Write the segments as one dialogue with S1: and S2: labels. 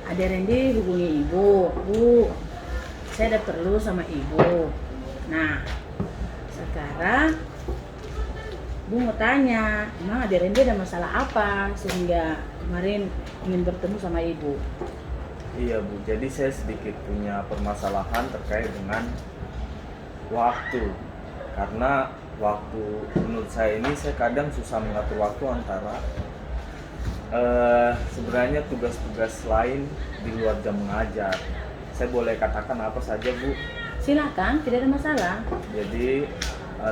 S1: Ade Randy hubungi ibu, Bu, saya ada perlu sama ibu. Nah, sekarang Bu mau tanya, emang Ade Randy ada masalah apa sehingga kemarin ingin bertemu sama ibu?
S2: Iya Bu, jadi saya sedikit punya permasalahan terkait dengan waktu. Karena waktu menurut saya ini saya kadang susah mengatur waktu antara sebenarnya tugas-tugas lain di luar jam mengajar. Saya boleh katakan apa saja Bu?
S1: Silakan, tidak ada masalah.
S2: Jadi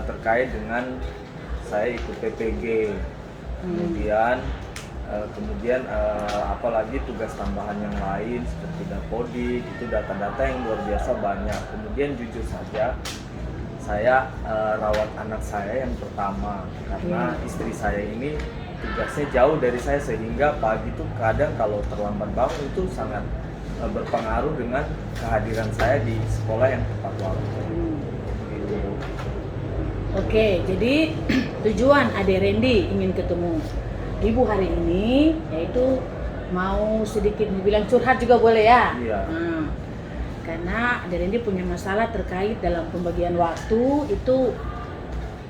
S2: terkait dengan saya ikut PPG, kemudian apalagi tugas tambahan yang lain seperti dapodik, itu data-data yang luar biasa banyak. Kemudian jujur saja saya rawat anak saya yang pertama karena istri saya ini tugasnya jauh dari saya, sehingga pagi itu kadang kalau terlambat bangun itu sangat berpengaruh dengan kehadiran saya di sekolah yang tepat waktu. Gitu.
S1: Oke, jadi tujuan Ade Randy ingin ketemu ibu hari ini yaitu mau sedikit dibilang curhat juga boleh ya?
S2: Iya.
S1: Nah, karena Ade Randy punya masalah terkait dalam pembagian waktu itu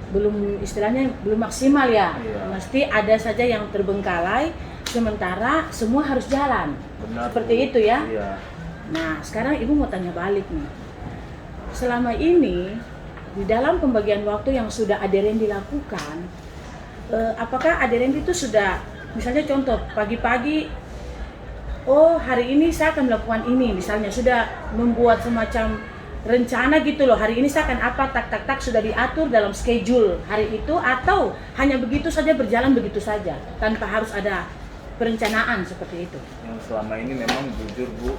S1: belum istilahnya belum maksimal ya.
S2: Iya.
S1: Mesti ada saja yang terbengkalai sementara semua harus jalan.
S2: Benar,
S1: seperti
S2: Bu.
S1: itu ya.
S2: Iya.
S1: Nah, sekarang ibu mau tanya balik nih. Selama ini di dalam pembagian waktu yang sudah Ade Randy lakukan, apakah Ade Randy itu sudah, misalnya contoh pagi-pagi, oh hari ini saya akan melakukan ini, misalnya sudah membuat semacam rencana gitu loh, hari ini saya akan apa, tak sudah diatur dalam schedule hari itu, atau hanya begitu saja berjalan begitu saja tanpa harus ada perencanaan seperti itu?
S2: Yang selama ini memang jujur Bu,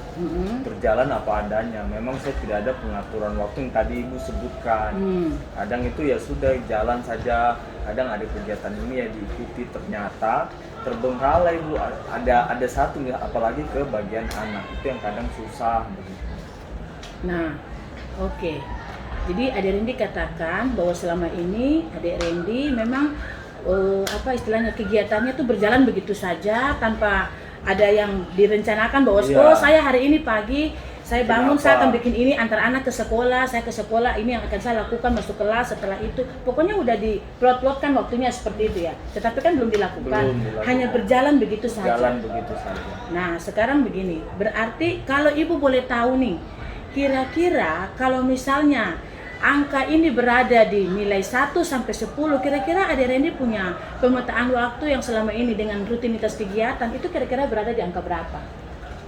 S2: berjalan apa adanya. Memang saya tidak ada pengaturan waktu yang tadi Ibu sebutkan. Kadang itu ya sudah jalan saja, kadang ada kegiatan ini ya diikuti, ternyata terbengkalai Bu. Ada satu ya, apalagi ke bagian anak, itu yang kadang susah begitu.
S1: Nah, oke. Jadi Ade Randy katakan bahwa selama ini Ade Randy memang apa istilahnya kegiatannya tuh berjalan begitu saja tanpa ada yang direncanakan bahwa oh saya hari ini pagi saya bangun saya akan bikin ini, antar anak ke sekolah, saya ke sekolah, ini yang akan saya lakukan, masuk kelas, setelah itu pokoknya udah diplot-plotkan waktunya seperti itu ya. Tetapi kan belum dilakukan, hanya berjalan begitu saja. Nah, sekarang begini, berarti kalau ibu boleh tahu nih, kira-kira kalau misalnya angka ini berada di nilai 1 sampai 10, kira-kira Ade Randy punya pemetaan waktu yang selama ini dengan rutinitas kegiatan itu kira-kira berada di angka berapa?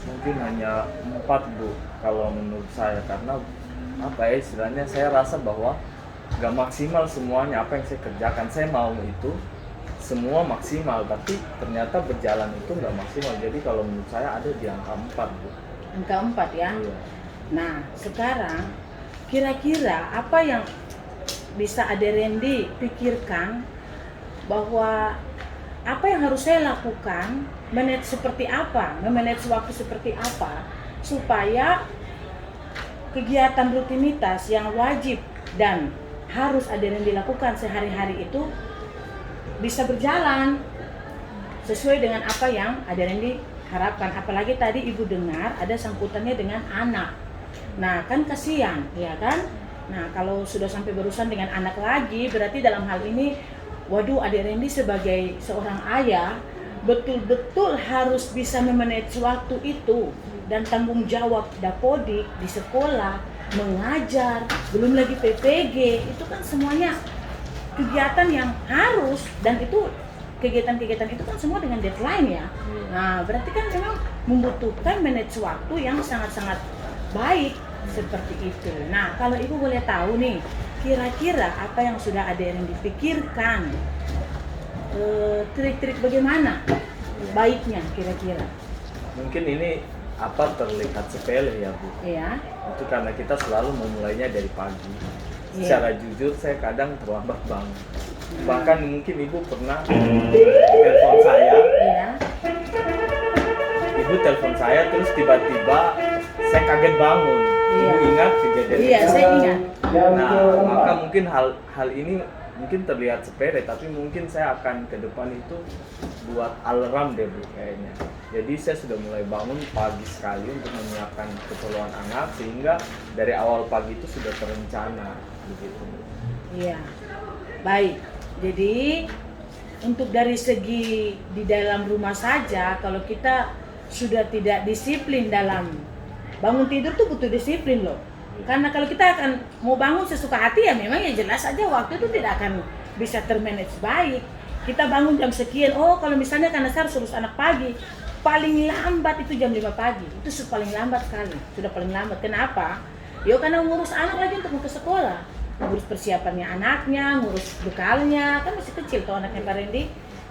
S2: Mungkin hanya 4 Bu, kalau menurut saya, karena apa ya istilahnya, saya rasa bahwa gak maksimal semuanya apa yang saya kerjakan. Saya mau itu semua maksimal, tapi ternyata berjalan itu gak maksimal. Jadi kalau menurut saya ada di angka 4 Bu.
S1: Angka 4 ya?
S2: Iya.
S1: Nah, sekarang kira-kira apa yang bisa Ade Randy pikirkan bahwa apa yang harus saya lakukan, manage seperti apa, memanage waktu seperti apa supaya kegiatan rutinitas yang wajib dan harus Ade Randy lakukan sehari-hari itu bisa berjalan sesuai dengan apa yang Ade Randy harapkan. Apalagi tadi ibu dengar ada sangkutannya dengan anak. Nah kan kasihan, ya kan? Nah kalau sudah sampai berurusan dengan anak lagi, berarti dalam hal ini, waduh Ade Randy sebagai seorang ayah, betul-betul harus bisa memanage waktu itu. Dan tanggung jawab dapodik di sekolah, mengajar, belum lagi PPG, itu kan semuanya kegiatan yang harus, dan itu kegiatan-kegiatan itu kan semua dengan deadline ya. Nah berarti kan memang membutuhkan manage waktu yang sangat-sangat baik seperti itu. Nah, kalau ibu boleh tahu nih, kira-kira apa yang sudah ada yang dipikirkan, trik-trik bagaimana baiknya kira-kira?
S2: Mungkin ini apa terlihat sepele ya Bu.
S1: Iya.
S2: Itu karena kita selalu memulainya dari pagi.
S1: Iya.
S2: Secara jujur saya kadang terlambat banget. Bahkan mungkin ibu pernah telepon saya.
S1: Iya.
S2: Ibu telepon saya terus tiba-tiba saya kaget bangun.
S1: Iya.
S2: Ibu ingat kejadian
S1: Iya,
S2: itu?
S1: saya ingat.
S2: Nah, maka mungkin hal ini mungkin terlihat sepele, tapi mungkin saya akan ke depan itu buat alarm deh Bu kayaknya. Jadi saya sudah mulai bangun pagi sekali untuk menyiapkan keperluan anak, sehingga dari awal pagi itu sudah terencana begitu.
S1: Iya, baik. Jadi untuk dari segi di dalam rumah saja, kalau kita sudah tidak disiplin dalam bangun tidur tuh butuh disiplin loh. Karena kalau kita akan mau bangun sesuka hati ya memang ya jelas aja waktu itu tidak akan bisa termanage baik. Kita bangun jam sekian, oh kalau misalnya karena saya harus urus anak pagi, paling lambat itu jam 5 pagi, itu paling lambat sekali, sudah paling lambat. Kenapa? Ya karena ngurus anak lagi untuk mau ke sekolah, ngurus persiapannya anaknya, ngurus bekalnya, kan masih kecil tuh anaknya Pak Randy.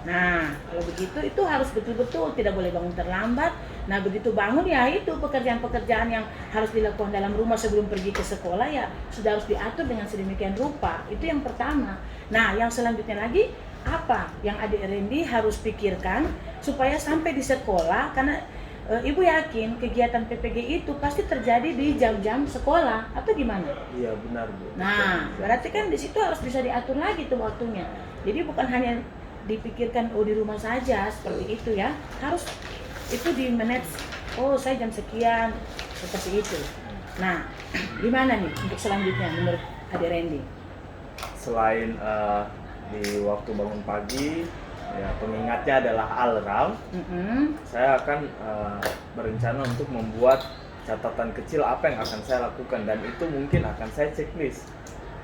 S1: Nah kalau begitu itu harus betul-betul tidak boleh bangun terlambat. Nah begitu bangun ya itu pekerjaan-pekerjaan yang harus dilakukan dalam rumah sebelum pergi ke sekolah ya sudah harus diatur dengan sedemikian rupa. Itu yang pertama. Nah yang selanjutnya lagi apa yang adik Randy harus pikirkan supaya sampai di sekolah, karena ibu yakin kegiatan PPG itu pasti terjadi di jam-jam sekolah atau gimana?
S2: Iya benar Bu.
S1: Nah berarti kan di situ harus bisa diatur lagi tuh waktunya. Jadi bukan hanya dipikirkan oh di rumah saja seperti itu ya, harus itu di manage. Oh saya jam sekian seperti itu. Nah gimana nih untuk selanjutnya menurut adik Randy?
S2: Selain di waktu bangun pagi, ya pengingatnya adalah alarm. Saya akan berencana untuk membuat catatan kecil apa yang akan saya lakukan, dan itu mungkin akan saya checklist.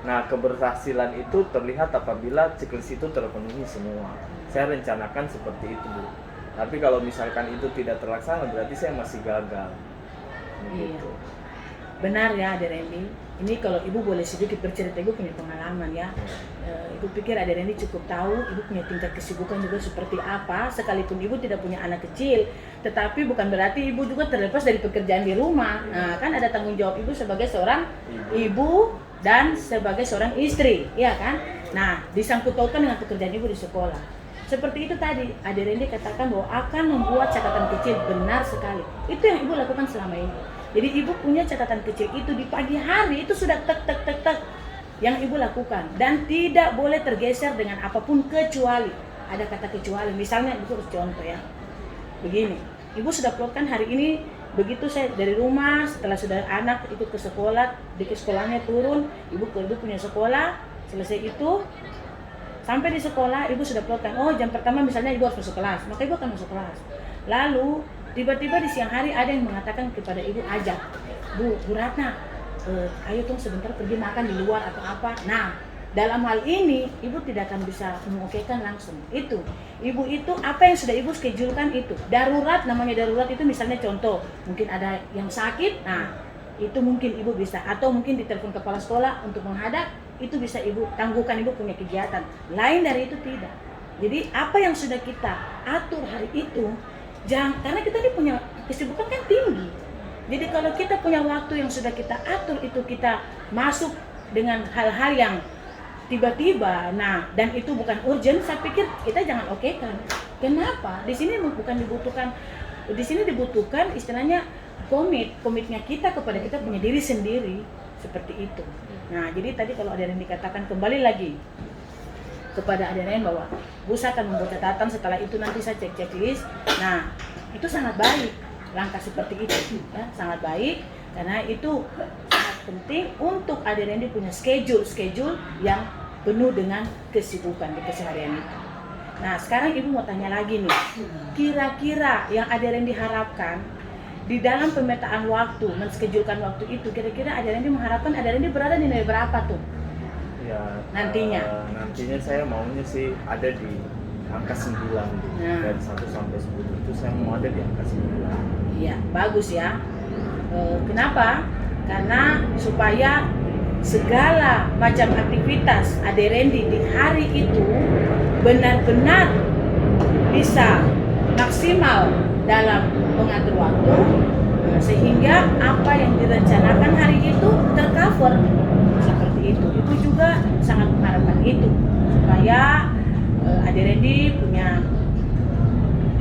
S2: Nah keberhasilan itu terlihat apabila checklist itu terpenuhi semua. Saya rencanakan seperti itu Bu. Tapi kalau misalkan itu tidak terlaksana berarti saya masih gagal. Gitu.
S1: Benar ya adik Randy. Ini kalau ibu boleh sedikit bercerita, ibu punya pengalaman ya. Ibu pikir adik Randy cukup tahu ibu punya tingkat kesibukan juga seperti apa. Sekalipun ibu tidak punya anak kecil, tetapi bukan berarti ibu juga terlepas dari pekerjaan di rumah. Nah kan ada tanggung jawab ibu sebagai seorang ibu dan sebagai seorang istri, ya kan? Nah disangkut pautkan dengan pekerjaan ibu di sekolah. Seperti itu tadi adik Randy katakan bahwa akan membuat catatan kecil. Benar sekali. Itu yang ibu lakukan selama ini. Jadi ibu punya catatan kecil itu di pagi hari itu sudah tek yang ibu lakukan, dan tidak boleh tergeser dengan apapun kecuali ada kata kecuali. Misalnya ibu harus contoh ya. Begini, ibu sudah plotkan hari ini begitu saya dari rumah setelah sudah anak itu ke sekolah, di sekolahnya turun, ibu punya sekolah, selesai itu sampai di sekolah ibu sudah plotkan, oh jam pertama misalnya ibu harus masuk kelas, maka ibu akan masuk kelas. Lalu tiba-tiba di siang hari ada yang mengatakan kepada ibu, ajak, Bu Ratna, ayo dong sebentar pergi makan di luar atau apa. Nah dalam hal ini ibu tidak akan bisa mengokekan langsung itu. Ibu itu apa yang sudah ibu schedulekan itu darurat, namanya darurat itu misalnya contoh mungkin ada yang sakit, nah itu mungkin ibu bisa, atau mungkin ditelepon kepala sekolah untuk menghadap, itu bisa ibu tangguhkan, ibu punya kegiatan. Lain dari itu tidak. Jadi apa yang sudah kita atur hari itu, jangan, karena kita ini punya kesibukan kan tinggi. Jadi kalau kita punya waktu yang sudah kita atur itu, kita masuk dengan hal-hal yang tiba-tiba, nah dan itu bukan urgent, saya pikir kita jangan okekan. Kenapa? Di sini bukan dibutuhkan, di sini dibutuhkan istilahnya komitnya kita kepada kita punya diri sendiri, seperti itu. Nah jadi tadi kalau ada yang dikatakan kembali lagi kepada ada lain bahwa Bu saya akan membuat catatan, setelah itu nanti saya cek checklist. Nah itu sangat baik, langkah seperti itu ya, sangat baik, karena itu sangat penting untuk Ade Randy punya schedule yang penuh dengan kesibukan di keseharian itu. Nah sekarang ibu mau tanya lagi nih, kira-kira yang Ade Randy harapkan di dalam pemetaan waktu, menschedulekan waktu itu, kira-kira Ade Randy mengharapkan Ade Randy berada di nilai berapa tuh?
S2: Ya,
S1: nantinya
S2: saya maunya sih ada di angka 9 dari 1 sampai 10 itu saya mau ada di angka 9.
S1: Iya, bagus ya. Kenapa? Karena supaya segala macam aktivitas Ade Randy di hari itu benar-benar bisa maksimal dalam mengatur waktu, sehingga apa yang direncanakan hari itu tercover. Seperti itu. Ibu juga sangat mengharapkan itu supaya Ade Randy punya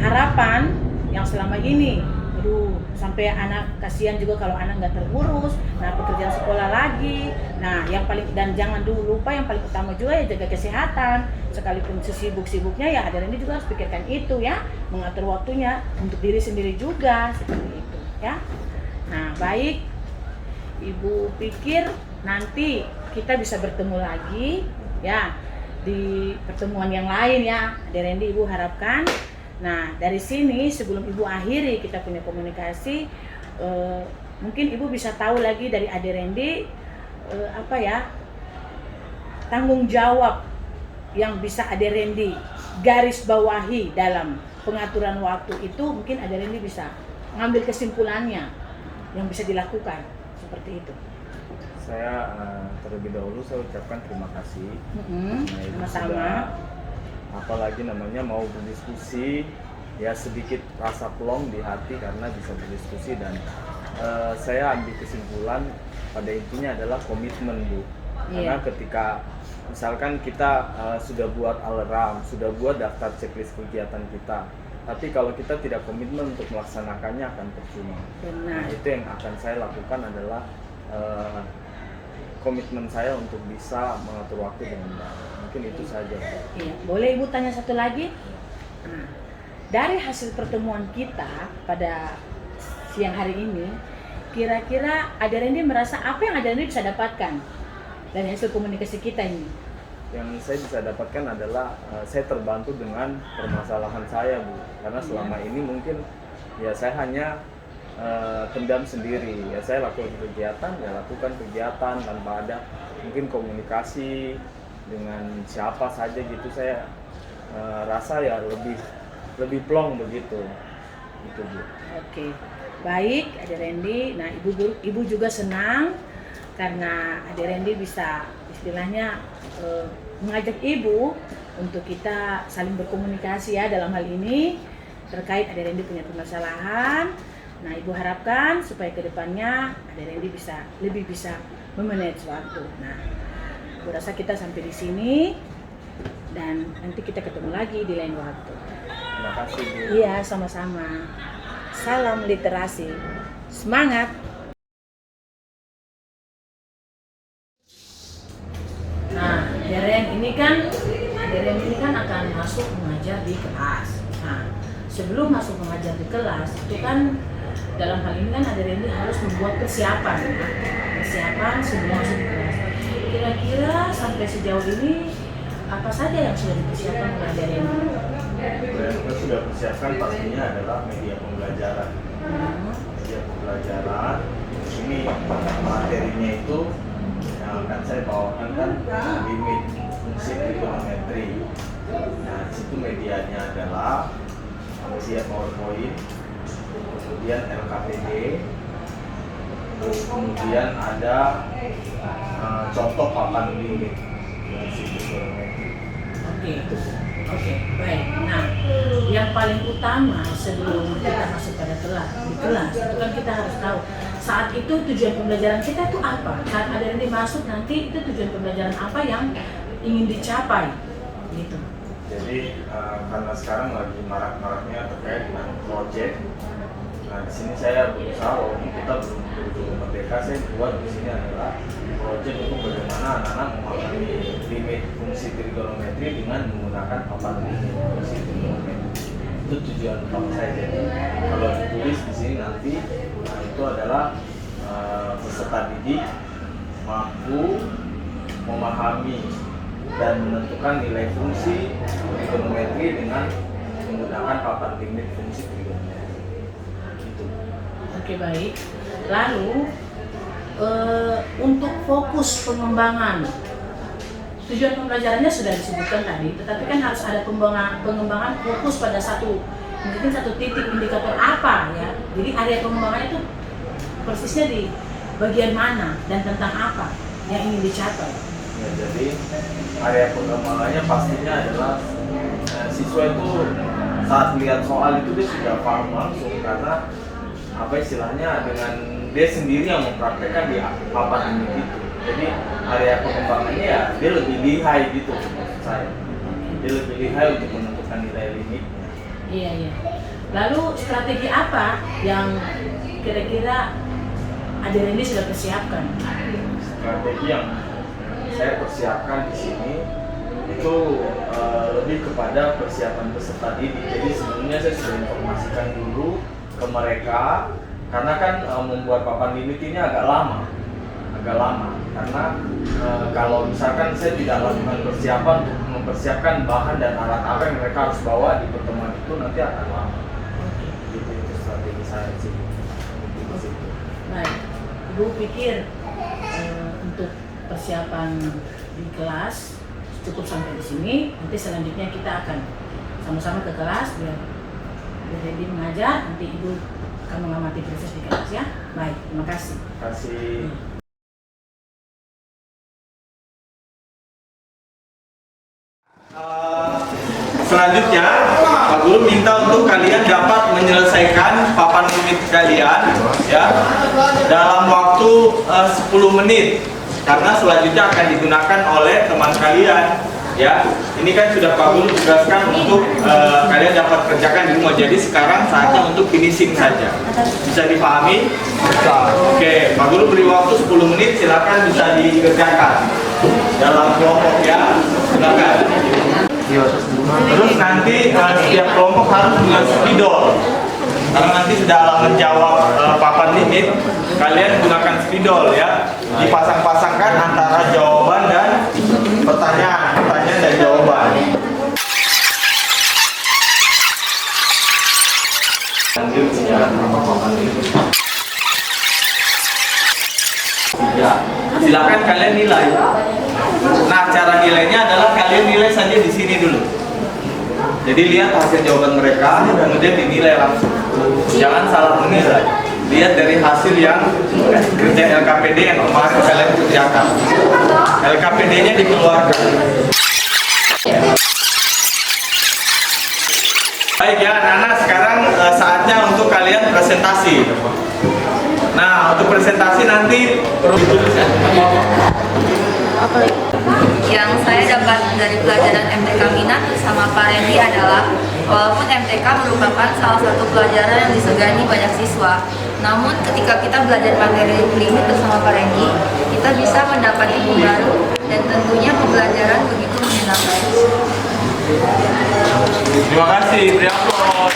S1: harapan yang selama ini, aduh sampai sampai anak kasihan juga kalau anak nggak terurus, nah pekerjaan sekolah lagi, nah yang paling dan jangan dulu lupa yang paling utama juga ya jaga kesehatan, sekalipun sesibuk-sibuknya ya ada ini juga harus pikirkan itu ya, mengatur waktunya untuk diri sendiri juga seperti itu ya. Nah baik, Ibu pikir nanti kita bisa bertemu lagi ya di pertemuan yang lain ya, Ade Rendy Ibu harapkan. Nah dari sini sebelum Ibu akhiri kita punya komunikasi, mungkin Ibu bisa tahu lagi dari Ade Rendy apa ya tanggung jawab yang bisa Ade Rendy garis bawahi dalam pengaturan waktu itu, mungkin Ade Rendy bisa ngambil kesimpulannya yang bisa dilakukan seperti itu.
S2: Saya terlebih dahulu saya ucapkan terima kasih.
S1: Sama-sama.
S2: Apalagi namanya mau berdiskusi, ya sedikit rasa plong di hati karena bisa berdiskusi dan saya ambil kesimpulan pada intinya adalah komitmen Bu. Karena ketika misalkan kita sudah buat alarm, sudah buat daftar checklist kegiatan kita, tapi kalau kita tidak komitmen untuk melaksanakannya akan percuma. Nah itu yang akan saya lakukan adalah komitmen saya untuk bisa mengatur waktu dengan baik. Mungkin itu saja.
S1: Iya, boleh Ibu tanya satu lagi? Nah, dari hasil pertemuan kita pada siang hari ini, kira-kira Ade Rendy merasa apa yang Ade Rendy bisa dapatkan dari hasil komunikasi kita ini?
S2: Yang saya bisa dapatkan adalah saya terbantu dengan permasalahan saya Bu, karena selama ini mungkin ya saya hanya pendam sendiri, ya saya lakukan kegiatan tanpa ada mungkin komunikasi dengan siapa saja gitu. Saya rasa ya lebih plong begitu itu Bu. Oke,
S1: baik Ade Rendy. Nah ibu juga senang karena Ade Rendy bisa istilahnya mengajak Ibu untuk kita saling berkomunikasi ya dalam hal ini terkait Ade Rendy punya permasalahan. Nah Ibu harapkan supaya kedepannya Ade Rendy lebih bisa memanage waktu. Nah Ibu rasa kita sampai di sini dan nanti kita ketemu lagi di lain waktu.
S2: Terima kasih Bu.
S1: Iya sama-sama. Salam literasi. Semangat. Nah, Ade Rendy ini kan akan masuk mengajar di kelas. Nah, sebelum masuk mengajar di kelas itu kan dalam hal ini kan Ade Rendy harus membuat persiapan sebelum masuk di kelas. Kira-kira sampai sejauh ini apa saja yang sudah dipersiapkan oleh Ade Rendy?
S2: Yang kita sudah persiapkan pastinya adalah media pembelajaran. Media pembelajaran ini materinya itu yang akan saya bawakan kan limit fungsi trigonometri. Nah, situ medianya adalah media PowerPoint, kemudian LKPD, kemudian ada contoh papan limit fungsi trigonometri.
S1: Oke, baik. Nah, yang paling utama sebelum kita masuk pada di kelas itu kan kita harus tahu saat itu tujuan pembelajaran kita itu apa. Saat Ade Rendy masuk nanti itu tujuan pembelajaran apa yang ingin dicapai, gitu.
S2: Jadi karena sekarang lagi marak-maraknya terkait dengan project. Nah, di sini saya berusaha walaupun kita belum merdeka, saya buat di sini adalah project untuk bagaimana anak-anak memahami limit fungsi trigonometri dengan menggunakan papan limit fungsi trigonometri. Itu tujuan utama saya. Jadi kalau ditulis di sini nanti, nah itu adalah peserta didik mampu memahami dan menentukan nilai fungsi trigonometri dengan menggunakan papan limit fungsi trigonometri.
S1: Oke, baik. Lalu untuk fokus pengembangan tujuan pembelajarannya sudah disebutkan tadi, tetapi kan harus ada pengembangan fokus pada mungkin satu titik indikator apa ya. Jadi area pengembangan itu persisnya di bagian mana dan tentang apa yang ingin dicapai.
S2: Ya, jadi area pengembangannya pastinya adalah siswa itu saat melihat soal itu dia sudah paham langsung karena apa istilahnya dengan dia sendiri yang mempraktekkan di papan ini gitu. Jadi area pengembangannya ya dia lebih lihai gitu maksud saya. Dia lebih lihai untuk menentukan nilai limitnya.
S1: Iya. Lalu strategi apa yang kira-kira Adik Randy sudah persiapkan?
S2: Strategi yang saya persiapkan di sini itu lebih kepada persiapan peserta didik. Jadi sebelumnya saya sudah informasikan dulu ke mereka, karena kan membuat papan limit ini agak lama karena kalau misalkan saya tidak lakukan persiapan untuk mempersiapkan bahan dan alat apa yang mereka harus bawa di pertemuan itu, nanti akan lama. Itu strategi saya sih.
S1: Baik, Ibu pikir untuk persiapan di kelas cukup sampai di sini. Nanti selanjutnya kita akan sama-sama ke kelas biar Randy mengajar. Nanti Ibu akan mengamati proses di kelas ya. Baik, terima kasih.
S2: Terima kasih.
S3: Selanjutnya, Pak Guru minta untuk kalian dapat menyelesaikan papan limit kalian ya dalam waktu 10 menit, karena selanjutnya akan digunakan oleh teman kalian ya. Ini kan sudah Pak Guru tugaskan untuk kalian dapat kerjakan di rumah. Jadi sekarang saatnya untuk finishing saja. Bisa dipahami? Oke, Pak Guru beri waktu 10 menit, silakan bisa dikerjakan dalam kelompok ya. Silakan. Terus nanti setiap kelompok harus dengan spidol. Karena nanti dalam menjawab papan limit, kalian gunakan spidol ya. Dipasang-pasangkan antara jawaban dan pertanyaan dan jawaban. Ya, silakan kalian nilai. Nah, cara nilainya adalah kalian nilai saja di sini dulu. Jadi lihat hasil jawaban mereka, kemudian dinilai langsung. Jangan salah menilai. Lihat dari hasil yang kerja LKPD yang kemarin kalian kerjakan. LKPD-nya dikeluarkan. Baik ya, anak-anak, sekarang saatnya untuk kalian presentasi. Nah, untuk presentasi nanti perlu dituliskan.
S4: Yang saya dapat dari pelajaran MTK Minat bersama Pak Randy adalah, walaupun MTK merupakan salah satu pelajaran yang disegani banyak siswa, namun ketika kita belajar materi limit bersama Pak Randy, kita bisa mendapat ilmu baru dan tentunya pembelajaran begitu menyenangkan.
S3: Terima kasih, beri aplaus.